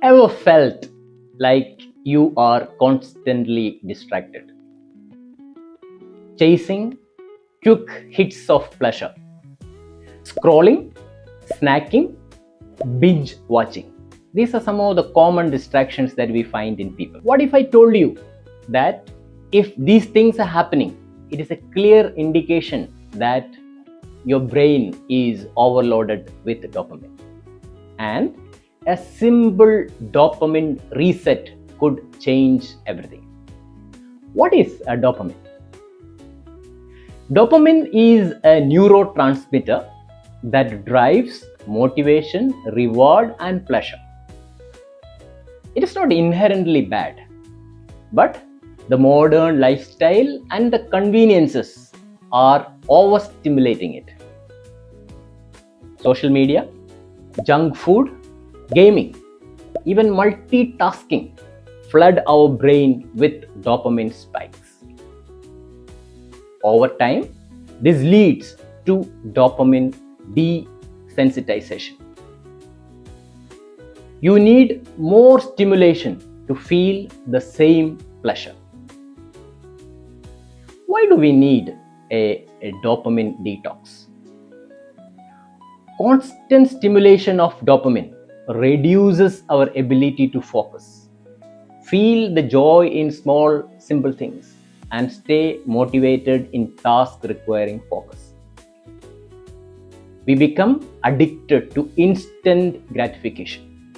Ever felt like you are constantly distracted, chasing quick hits of pleasure, scrolling, snacking, binge watching? These are some of the common distractions that we find in people. What if I told you that if these things are happening, it is a clear indication that your brain is overloaded with dopamine, and a simple dopamine reset could change everything. What is a dopamine? Dopamine is a neurotransmitter that drives motivation, reward, and pleasure. It is not inherently bad, but the modern lifestyle and the conveniences are overstimulating it. Social media, junk food, gaming, even multitasking flood our brain with dopamine spikes. Over time, this leads to dopamine desensitization. You need more stimulation to feel the same pleasure. Why do we need a dopamine detox? Constant stimulation of dopamine reduces our ability to focus, feel the joy in small, simple things, and stay motivated in tasks requiring focus. We become addicted to instant gratification.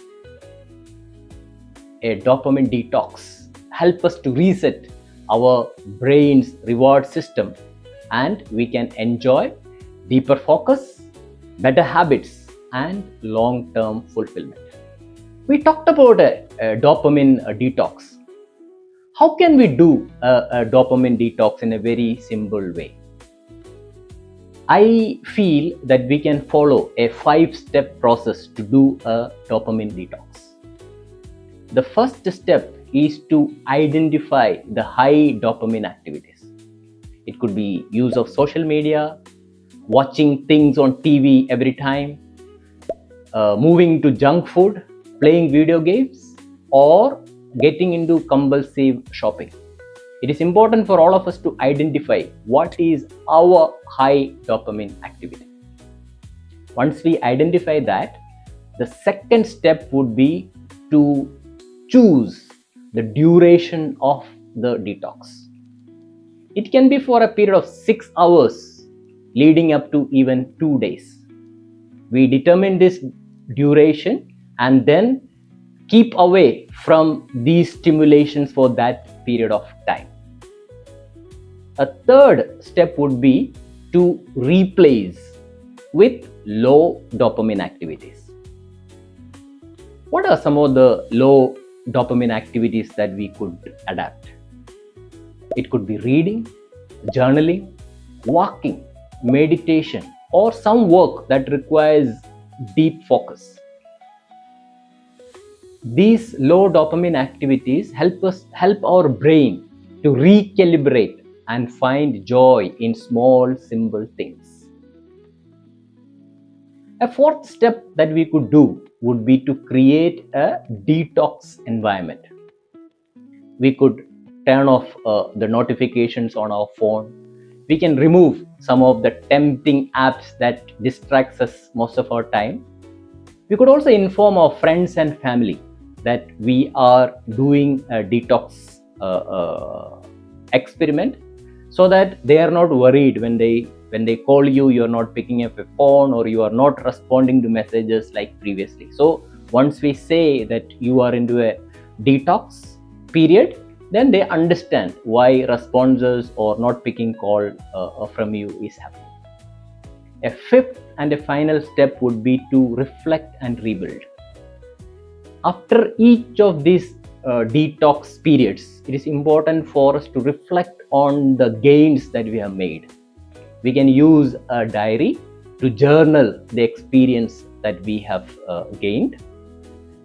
A dopamine detox helps us to reset our brain's reward system, and we can enjoy deeper focus, better habits, and long-term fulfillment. We talked about a dopamine detox. How can we do a dopamine detox in a very simple way? I feel that we can follow a 5-step process to do a dopamine detox. The first step is to identify the high dopamine activities. It could be use of social media, watching things on TV every time, moving to junk food, playing video games, or getting into compulsive shopping. It is important for all of us to identify what is our high dopamine activity. Once we identify that, the second step would be to choose the duration of the detox. It can be for a period of 6 hours, leading up to even 2 days. We determine this duration and then keep away from these stimulations for that period of time. A third step would be to replace with low dopamine activities. What are some of the low dopamine activities that we could adapt? It could be reading, journaling, walking, meditation, or some work that requires deep focus. These low dopamine activities help our brain to recalibrate and find joy in small, simple things. A fourth step that we could do would be to create a detox environment. We could turn off the notifications on our phone. We can remove some of the tempting apps that distracts us most of our time. We could also inform our friends and family that we are doing a detox experiment, so that they are not worried when they call you, you are not picking up a phone, or you are not responding to messages like previously. So once we say that you are into a detox period, then they understand why responses or not picking call from you is happening. A fifth and a final step would be to reflect and rebuild. After each of these detox periods, it is important for us to reflect on the gains that we have made. We can use a diary to journal the experience that we have gained.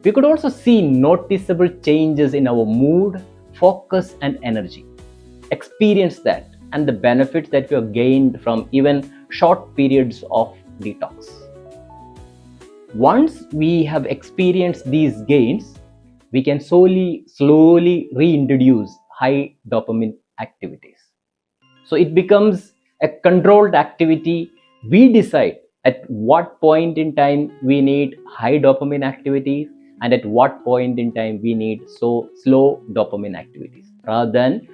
We could also see noticeable changes in our mood, focus, and energy. Experience that and the benefits that we have gained from even short periods of detox. Once we have experienced these gains, we can slowly reintroduce high dopamine activities. So it becomes a controlled activity. We decide at what point in time we need high dopamine activities and at what point in time we need so slow dopamine activities. Rather than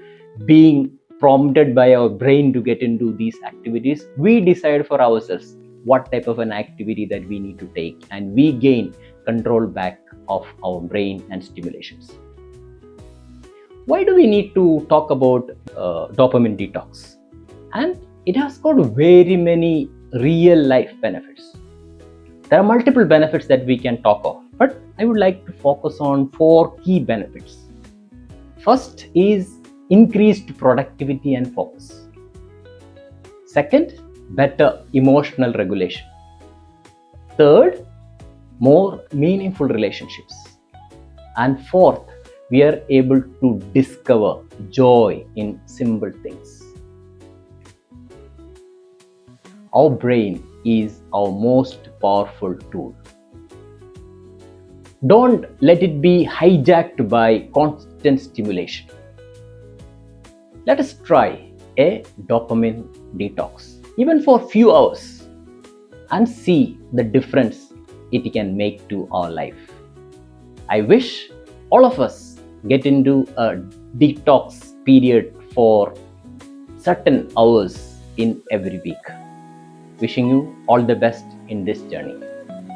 being prompted by our brain to get into these activities, we decide for ourselves what type of an activity that we need to take, and we gain control back of our brain and stimulations. Why do we need to talk about dopamine detox? And it has got very many real life benefits. There are multiple benefits that we can talk of, but I would like to focus on 4 key benefits. First is increased productivity and focus. Second, better emotional regulation. Third, more meaningful relationships. And fourth, we are able to discover joy in simple things. Our brain is our most powerful tool. Don't let it be hijacked by constant stimulation. Let us try a dopamine detox, even for a few hours, and see the difference it can make to our life. I wish all of us get into a detox period for certain hours in every week. Wishing you all the best in this journey.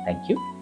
Thank you.